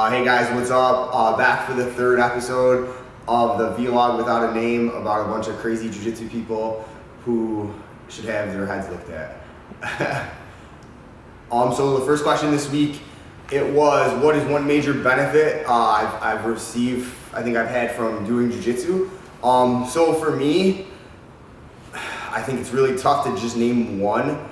Hey guys, what's up? Back for the third episode of the vlog without a name about a bunch of crazy jiu-jitsu people who should have their heads looked at. So the first question this week, it was, what is one major benefit I've received, I think I've had from doing jiu-jitsu? So for me, I think it's really tough to just name one.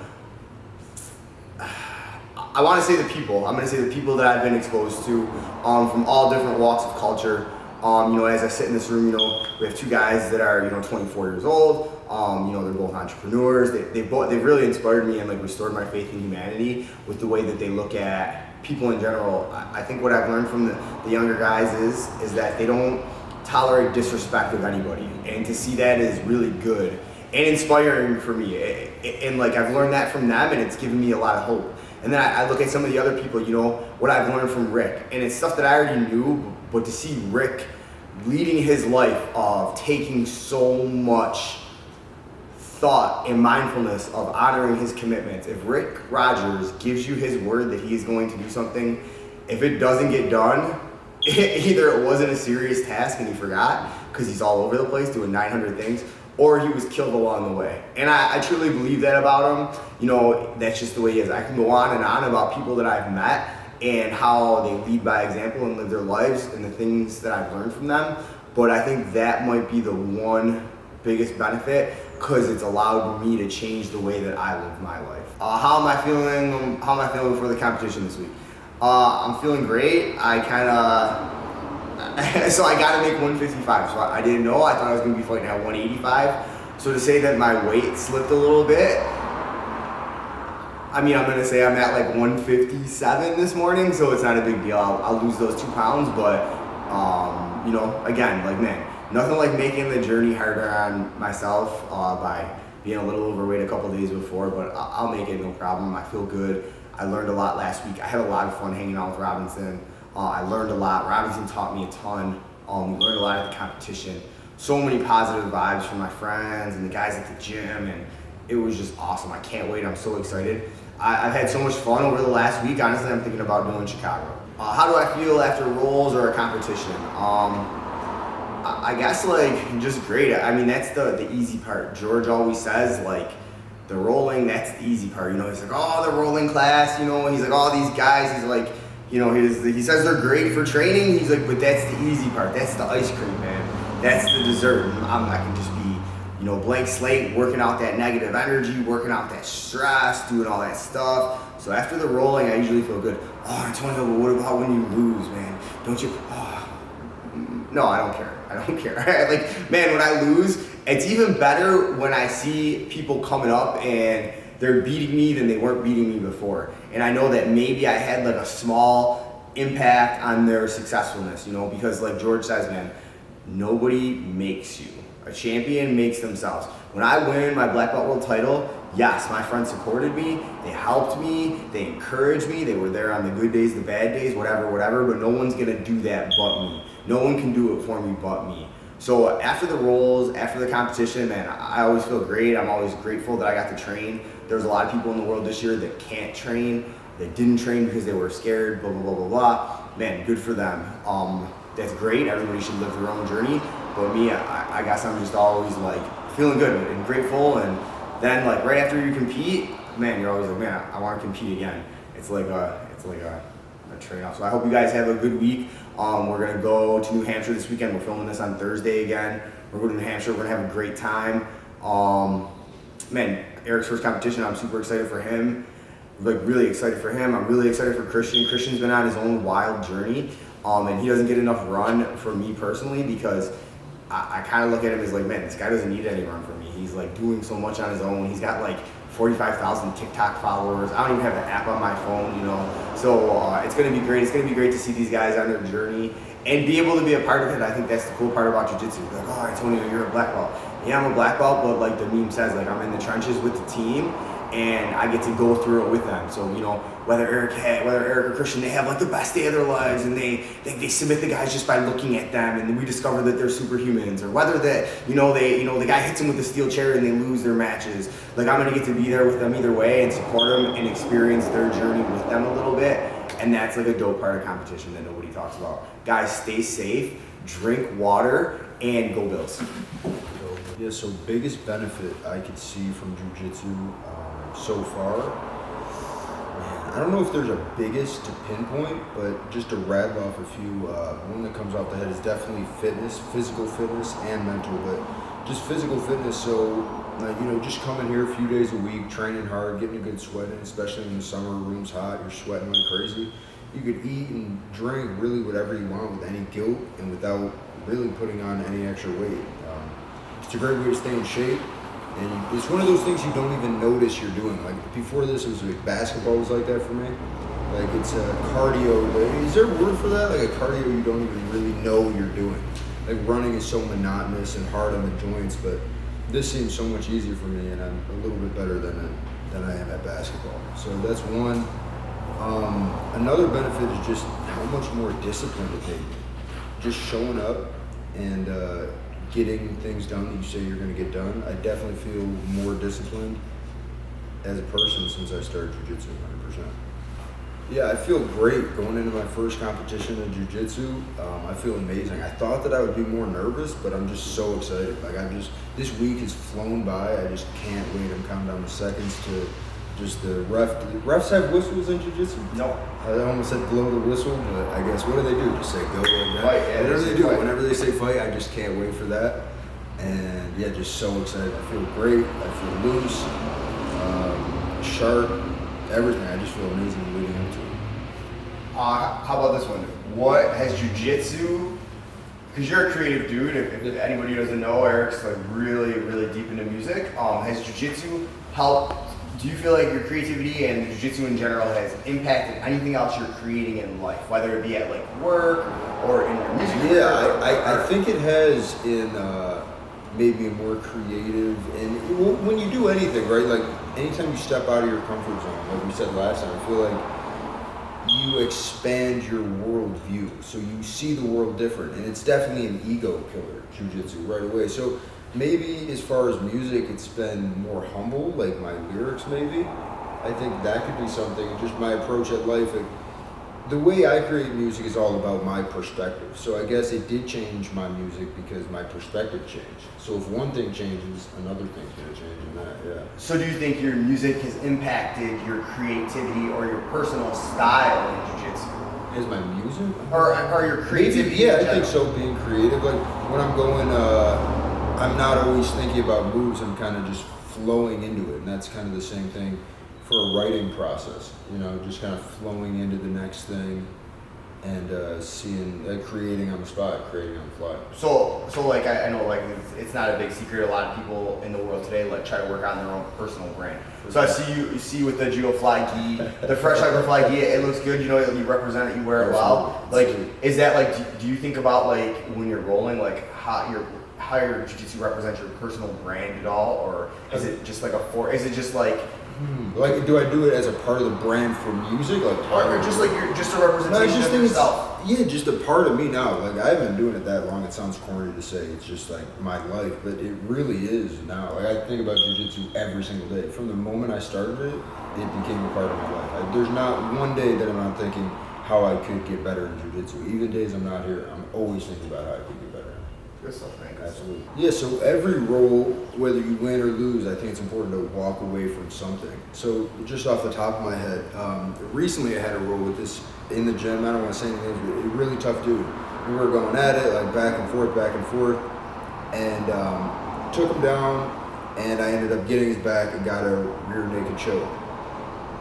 I want to say the people. I'm going to say the people that I've been exposed to from all different walks of culture. As I sit in this room, we have two guys that are, 24 years old. They're both entrepreneurs. They've really inspired me and restored my faith in humanity with the way that they look at people in general. I think what I've learned from the younger guys is that they don't tolerate disrespect of anybody, and to see that is really good and inspiring for me. And I've learned that from them, and it's given me a lot of hope. And then I look at some of the other people, what I've learned from Rick, and it's stuff that I already knew, but to see Rick leading his life of taking so much thought and mindfulness of honoring his commitments. If Rick Rogers gives you his word that he is going to do something, if it doesn't get done, either it wasn't a serious task and he forgot because he's all over the place doing 900 things, or he was killed along the way. And I truly believe that about him. That's just the way he is. I can go on and on about people that I've met and how they lead by example and live their lives and the things that I've learned from them. But I think that might be the one biggest benefit, because it's allowed me to change the way that I live my life. How am I feeling? How am I feeling for the competition this week? I'm feeling great. So I got to make 155. So I didn't know. I thought I was going to be fighting at 185. So to say that my weight slipped a little bit, I'm going to say I'm at 157 this morning. So it's not a big deal. I'll lose those 2 pounds. But, again, nothing like making the journey harder on myself by being a little overweight a couple days before. But I'll make it, no problem. I feel good. I learned a lot last week. I had a lot of fun hanging out with Robinson. I learned a lot. Robinson taught me a ton. We learned a lot at the competition. So many positive vibes from my friends and the guys at the gym, and it was just awesome. I can't wait. I'm so excited. I've had so much fun over the last week. Honestly, I'm thinking about doing Chicago. How do I feel after rolls or a competition? I guess just great. That's the easy part. George always says the rolling, that's the easy part. He's like, oh, the rolling class, he's like, all these guys, he's like, he says they're great for training. He's like, but that's the easy part. That's the ice cream, man. That's the dessert. I can just be, blank slate, working out that negative energy, working out that stress, doing all that stuff. So after the rolling, I usually feel good. Oh, Antonio, but what about when you lose, man? Don't you? Oh. No, I don't care. I don't care. Man, when I lose, it's even better when I see people coming up and they're beating me than they weren't beating me before. And I know that maybe I had a small impact on their successfulness, because George says, man, nobody makes you. A champion makes themselves. When I win my black belt world title, yes, my friends supported me, they helped me, they encouraged me, they were there on the good days, the bad days, whatever, but no one's gonna do that but me. No one can do it for me but me. So after the rolls, after the competition, man, I always feel great. I'm always grateful that I got to train. There's a lot of people in the world this year that can't train, that didn't train because they were scared, blah, blah, blah, blah, blah. Man, good for them. That's great. Everybody should live their own journey. But me, I guess I'm just always feeling good and grateful. And then right after you compete, man, you're always man, I want to compete again. It's like a trade-off. So I hope you guys have a good week. We're gonna go to New Hampshire this weekend. We're filming this on Thursday again. We're going to New Hampshire. We're gonna have a great time. Man, Eric's first competition. I'm super excited for him. Really excited for him. I'm really excited for Christian. Christian's been on his own wild journey, and he doesn't get enough run for me personally, because I kind of look at him as man, this guy doesn't need any run from me. He's doing so much on his own. He's got 45,000 TikTok followers. I don't even have the app on my phone, So it's going to be great. It's going to be great to see these guys on their journey and be able to be a part of it. I think that's the cool part about jiu-jitsu. Oh, Antonio, you're a black belt. Yeah, I'm a black belt, but the meme says, I'm in the trenches with the team. and I get to go through it with them. So, you know, whether Eric or Christian, they have like the best day of their lives, and they submit the guys just by looking at them, and we discover that they're superhumans, or whether that, the guy hits them with a steel chair and they lose their matches. Like, I'm gonna get to be there with them either way and support them and experience their journey with them a little bit. And that's like a dope part of competition that nobody talks about. Guys, stay safe, drink water, and go Bills. Yeah, so biggest benefit I could see from jiu-jitsu so far, man, I don't know if there's a biggest to pinpoint, but just to rattle off a few, one that comes off the head is definitely fitness, physical fitness and mental, but just physical fitness. So, just coming here a few days a week, training hard, getting a good sweat in, especially in the summer, room's hot, you're sweating like crazy. You could eat and drink really whatever you want with any guilt and without really putting on any extra weight. It's a great way to stay in shape, and it's one of those things you don't even notice you're doing. Like before this, it was like basketball was like that for me. Like it's a cardio. Is there a word for that? Like a cardio you don't even really know you're doing. Like running is so monotonous and hard on the joints, but this seems so much easier for me, and I'm a little bit better than I am at basketball. So that's one. Another benefit is just how much more disciplined it made me. Just showing up and getting things done that you say you're going to get done. I definitely feel more disciplined as a person since I started jiu-jitsu 100%. Yeah, I feel great going into my first competition in jiu-jitsu. I feel amazing. I thought that I would be more nervous, but I'm just so excited. Like this week has flown by. I just can't wait. I'm counting down the seconds to just the refs have whistles in jiu-jitsu? No. I almost said blow the whistle, but I guess what do they do? Just say go like that? Fight, yeah, whatever they do. fight. Whenever they say fight, I just can't wait for that. And yeah, just so excited. I feel great. I feel loose, sharp, everything. I just feel amazing leading into it. How about this one? What has jiu-jitsu, because you're a creative dude, if anybody doesn't know, Eric's like really, really deep into music. Has jiu-jitsu helped? Do you feel like your creativity and jiu-jitsu in general has impacted anything else you're creating in life, whether it be at like work or in your music career? Yeah, I think it has in made me more creative. And when you do anything, right? Like anytime you step out of your comfort zone, like we said last time, I feel like you expand your worldview, so you see the world different, and it's definitely an ego killer, jiu-jitsu, right away. So maybe as far as music, it's been more humble, like my lyrics maybe. I think that could be something, just my approach at life. The way I create music is all about my perspective. So I guess it did change my music because my perspective changed. So if one thing changes, another thing's gonna change in that, yeah. So do you think your music has impacted your creativity or your personal style in jiu-jitsu? Is my music? Or your creativity? Maybe, yeah, I think so, being creative. Like when I'm going, I'm not always thinking about moves, I'm kind of just flowing into it. And that's kind of the same thing for a writing process, just kind of flowing into the next thing and creating on the spot, creating on the fly. So like I know like it's not a big secret. A lot of people in the world today like try to work on their own personal brand. So I see you with the Judo Fly gi, the Fresh Hyper Fly gi. It looks good. You represent it. You wear it well. Like, is that like? Do you think about like when you're rolling, like how your jiu-jitsu represents your personal brand at all, or is it just like Is it just like? Like, do I do it as a part of the brand for music, or just like you're just a representation of yourself? Yeah, just a part of me now. Like I haven't been doing it that long. It sounds corny to say it's just like my life, but it really is now. Like I think about jiu-jitsu every single day. From the moment I started it, it became a part of my life. There's not one day that I'm not thinking how I could get better in jiu-jitsu. Even days I'm not here, I'm always thinking about how I could get better. Good stuff, man. Absolutely. Yeah, so every role, whether you win or lose, I think it's important to walk away from something. So just off the top of my head, recently I had a role with this in the gym. I don't want to say anything, but a really tough dude. We were going at it, like back and forth, and took him down, and I ended up getting his back and got a rear naked choke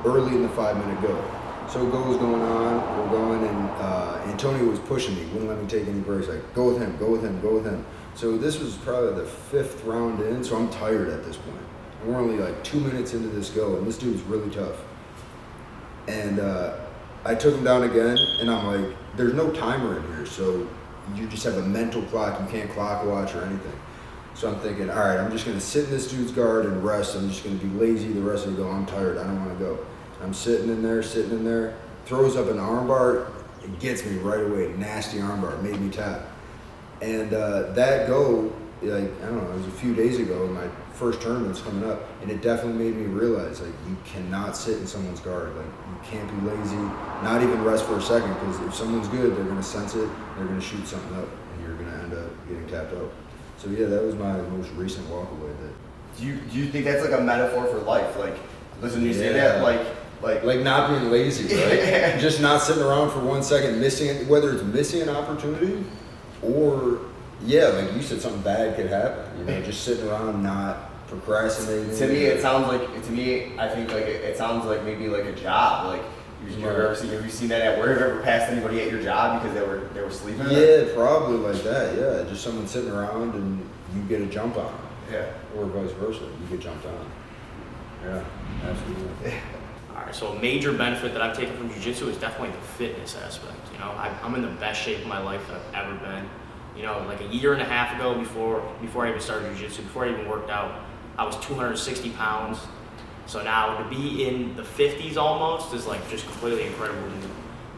early in the 5-minute go. So go was going on, we're going, and Antonio was pushing me, wouldn't let me take any breaks, like, go with him. So this was probably the 5th round in, so I'm tired at this point. And we're only like 2 minutes into this go, and this dude's really tough. And I took him down again, and I'm like, there's no timer in here, so you just have a mental clock, you can't clock watch or anything. So I'm thinking, all right, I'm just going to sit in this dude's guard and rest. I'm just going to be lazy the rest of the go. I'm tired. I don't want to go. I'm sitting in there, throws up an armbar. It gets me right away. Nasty armbar. Made me tap. And that go, like, I don't know, it was a few days ago, my first tournament's coming up, and it definitely made me realize, like, you cannot sit in someone's guard. Like, you can't be lazy, not even rest for a second, because if someone's good, they're going to sense it, they're going to shoot something up, and you're going to end up getting tapped out. So yeah, that was my most recent walk away. Do you think that's like a metaphor for life? Like, listen, you say that, like not being lazy, right? Just not sitting around for 1 second, missing, whether it's missing an opportunity or, yeah, like you said, something bad could happen. You know, just sitting around, not procrastinating. To me, it sounds like. To me, I think like it sounds like maybe like a job. Like, have you seen that at work? Have you ever passed anybody at your job because they were sleeping? Yeah, probably like that. Yeah, just someone sitting around and you get a jump on. Yeah. Or vice versa, you get jumped on. Yeah, absolutely. All right, so a major benefit that I've taken from jiu-jitsu is definitely the fitness aspect. You know, I'm in the best shape of my life that I've ever been. You know, like a year and a half ago, before I even started jiu-jitsu, before I even worked out, I was 260 pounds. So now to be in the 50s almost is like just completely incredible to me.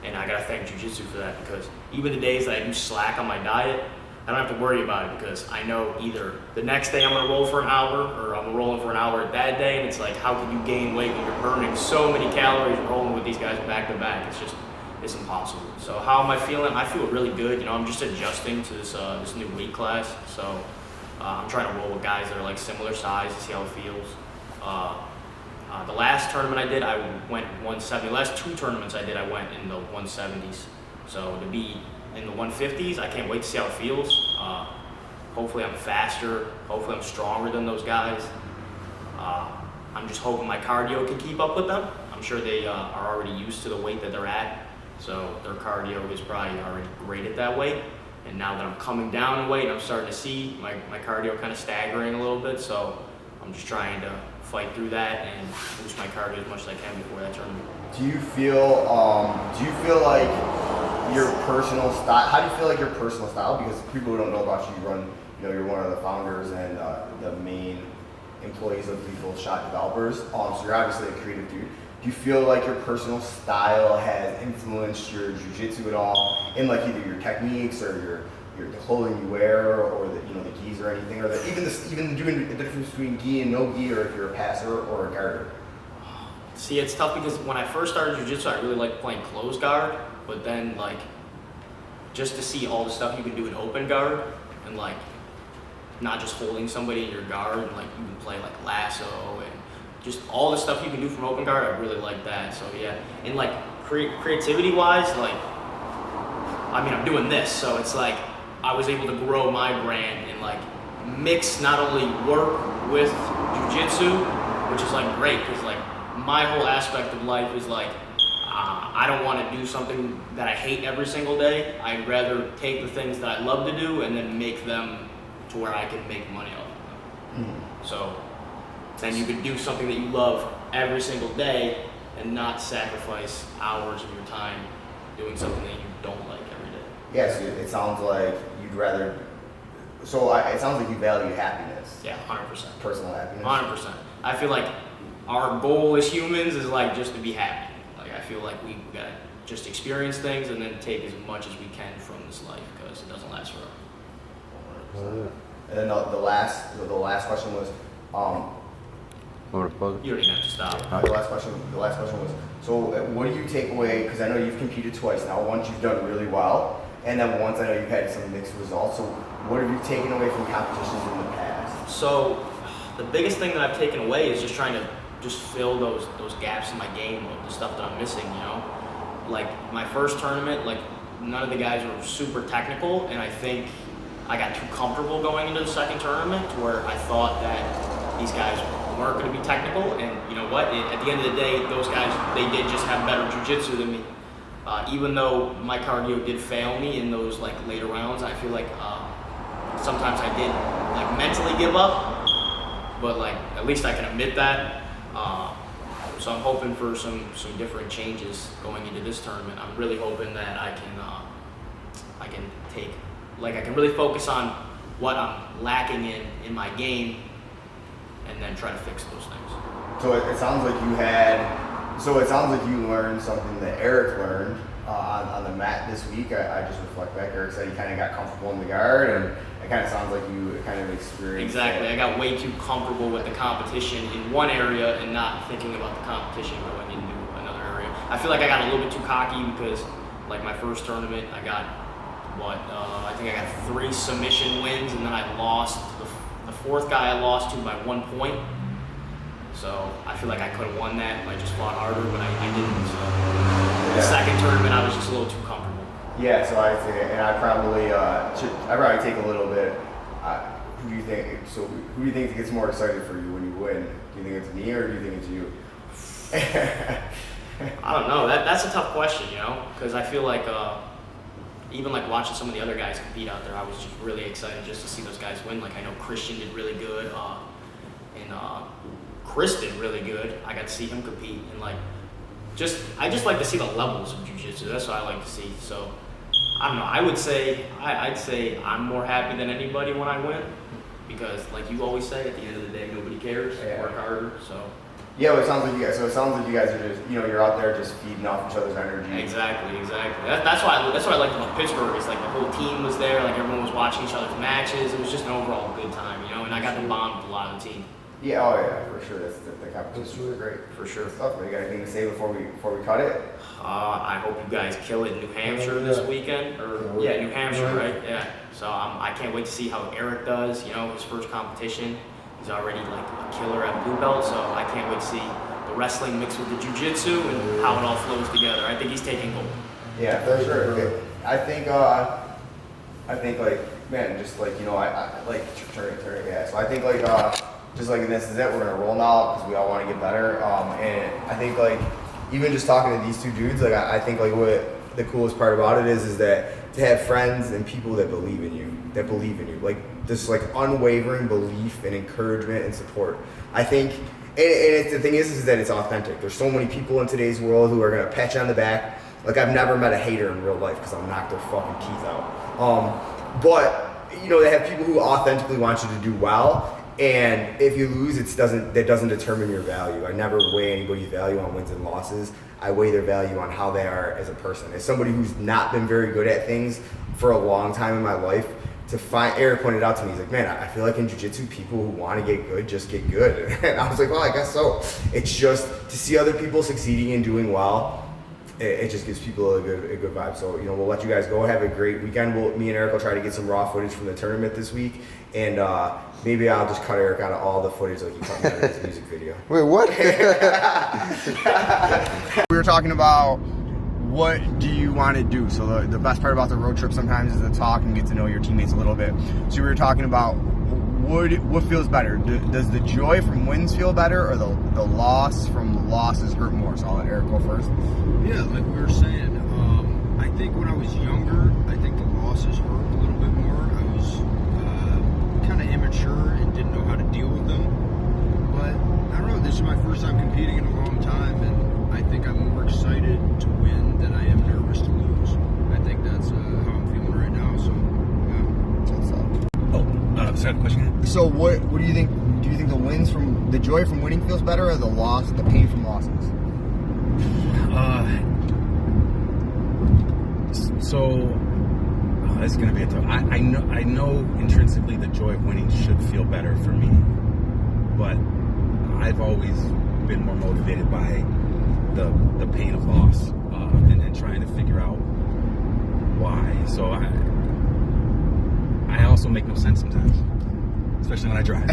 And I gotta thank jiu-jitsu for that, because even the days that I do slack on my diet, I don't have to worry about it, because I know either the next day I'm gonna roll for an hour, or I'm rolling for an hour that day, and it's like, how can you gain weight when you're burning so many calories rolling with these guys back to back? It's impossible. So how am I feeling? I feel really good. You know, I'm just adjusting to this new weight class. So I'm trying to roll with guys that are like similar size to see how it feels. The last tournament I did, I went 170. The last two tournaments I did, I went in the 170s. So to be in the 150s, I can't wait to see how it feels. Hopefully I'm faster. Hopefully I'm stronger than those guys. I'm just hoping my cardio can keep up with them. I'm sure they are already used to the weight that they're at. So their cardio is probably already great at that weight. And now that I'm coming down in weight, I'm starting to see my cardio kind of staggering a little bit. So I'm just trying to fight through that and boost my cardio as much as I can before that tournament. Do you feel like your personal style? How do you feel like your personal style? Because people who don't know about you, you're one of the founders and the main employees of Lethal Shot Developers. So you're obviously a creative dude. Do you feel like your personal style has influenced your jiu-jitsu at all, in like either your techniques or the clothing you wear, or the gis or anything, or even doing the difference between gi and no gi, or if you're a passer or a guarder? See, it's tough because when I first started jiu-jitsu, I really liked playing closed guard, but then like just to see all the stuff you can do in open guard, and like not just holding somebody in your guard, and like you can play like lasso and just all the stuff you can do from open guard, I really like that. So yeah, and like creativity wise, like I mean I'm doing this, so it's like I was able to grow my brand and like mix not only work with jiu-jitsu, which is like great, because like my whole aspect of life is like I don't want to do something that I hate every single day. I'd rather take the things that I love to do and then make them to where I can make money off of them. Mm-hmm. So then you can do something that you love every single day and not sacrifice hours of your time doing something that you don't like every day. Yes, it sounds like you'd rather. So it sounds like you value happiness. Yeah, 100%. Personal happiness. 100%. I feel like our goal as humans is like just to be happy. Like I feel like we gotta just experience things and then take as much as we can from this life, because it doesn't last forever. And then the last question was. You don't even have to stop. The last question was, so what do you take away, because I know you've competed twice now, once you've done really well, and then once I know you've had some mixed results, so what have you taken away from competitions in the past? So the biggest thing that I've taken away is just trying to just fill those gaps in my game of the stuff that I'm missing, you know? Like my first tournament, like none of the guys were super technical, and I think I got too comfortable going into the second tournament to where I thought that these guys weren't going to be technical, and you know what? At the end of the day, those guys, they did just have better jiu-jitsu than me. Even though my cardio did fail me in those like later rounds, I feel like sometimes I did like mentally give up, but like at least I can admit that. So I'm hoping for some different changes going into this tournament. I'm really hoping that I can take, like I can really focus on what I'm lacking in my game, and then try to fix those things. So it sounds like you had. So it sounds like you learned something that Eric learned on the mat this week. I just reflect back. Eric said he kind of got comfortable in the guard, and it kind of sounds like you kind of experienced. Exactly. I got way too comfortable with the competition in one area and not thinking about the competition going into another area. I feel like I got a little bit too cocky because, like my first tournament, I got I think I got 3 submission wins, and then I lost the fourth guy I lost to by 1 point. So I feel like I could have won that if I just fought harder, but I didn't. So the second tournament, I was just a little too comfortable. Yeah, so I'd say, and I probably take a little bit. Who do you think? So who do you think gets more excited for you when you win? Do you think it's me or do you think it's you? I don't know. That's a tough question, because I feel like even like watching some of the other guys compete out there, I was just really excited just to see those guys win. Like I know Christian did really good, and Chris did really good. I got to see him compete, and I just like to see the levels of jiu-jitsu. That's what I like to see. So I don't know. I would say I'd say I'm more happy than anybody when I win, because like you always say, at the end of the day, nobody cares. Yeah. Work harder. So. Yeah, well, it sounds like you guys. So it sounds like you guys are just, you're out there just feeding off each other's energy. Exactly. That's what I liked about Pittsburgh. Is like the whole team was there. Like everyone was watching each other's matches. It was just an overall good time, And I got to bond with a lot of the team. Yeah, oh yeah, for sure. That's the competition was great. For sure. Stuff. You got anything to say before we cut it? I hope you guys kill it in New Hampshire this weekend. New Hampshire, right? Yeah. So I can't wait to see how Eric does. His first competition. He's already like a killer at blue belt, so I can't wait to see the wrestling mixed with the jiu-jitsu and how it all flows together. I think he's taking gold. Yeah, for sure. Okay. I think like, man, just like, I like turn it. Yeah. So I think like just like this is it. We're gonna roll now because we all want to get better. And I think like even just talking to these two dudes, like I think like what the coolest part about it is that to have friends and people that believe in you, like this like unwavering belief and encouragement and support. I think, and the thing is that it's authentic. There's so many people in today's world who are gonna pat you on the back. Like I've never met a hater in real life because I'll knock their fucking teeth out. But they have people who authentically want you to do well. And if you lose, that doesn't determine your value. I never weigh anybody's value on wins and losses. I weigh their value on how they are as a person. As somebody who's not been very good at things for a long time in my life, Eric pointed out to me, he's like, man, I feel like in jiu-jitsu, people who want to get good just get good. And I was like, well, I guess so. It's just to see other people succeeding and doing well, it just gives people a good vibe. So, we'll let you guys go. Have a great weekend. Me and Eric will try to get some raw footage from the tournament this week. And maybe I'll just cut Eric out of all the footage like he cut me out of his music video. Wait, what? We were talking about what do you want to do. So the best part about the road trip sometimes is to talk and get to know your teammates a little bit. So we were talking about what feels better. Does the joy from wins feel better, or the loss from losses hurt more? So I'll let Eric go first. Yeah, like we were saying, I think when I was younger, I think the losses hurt a little bit more. I was kind of immature and didn't know how to deal with them. But I don't know, this is my first time competing in a long time, and I think I'm more excited to win than I am nervous to lose. I think that's how I'm feeling right now. So, yeah. Second question. So what do you think? Do you think the joy from winning feels better, or the pain from losses? This is going to be a tough. I know intrinsically the joy of winning should feel better for me, but I've always been more motivated by the pain of loss and trying to figure out why. So I also make no sense sometimes, especially when I drive.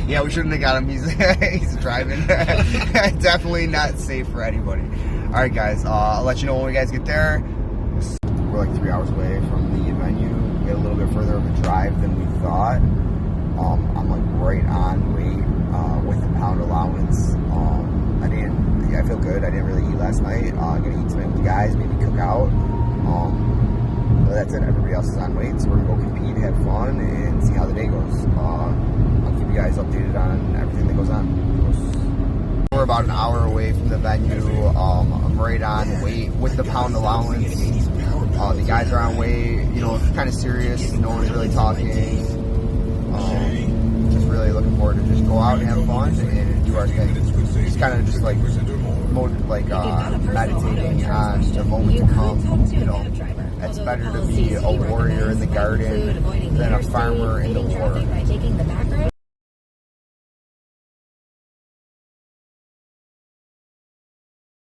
Yeah, we shouldn't have got him. He's driving. Definitely not safe for anybody. All right, guys. I'll let you know when we guys get there. We're like 3 hours away from the venue. We get a little bit further of a drive than we thought. I'm like right on weight with the pound allowance. I feel good. I didn't really eat last night. Gonna eat tonight with the guys. Maybe cook out. But that's it. Everybody else is on weight, so we're gonna go compete, have fun, and see how the day goes. I'll keep you guys updated on everything that goes on. We're about an hour away from the venue. I'm right on weight with the pound allowance. The guys are on way, kind of serious. No one's really talking. Just really looking forward to just go out and have fun and do our thing. It's kind of just like meditating on the moment to come. It's better to be a warrior in the garden than a farmer in the war.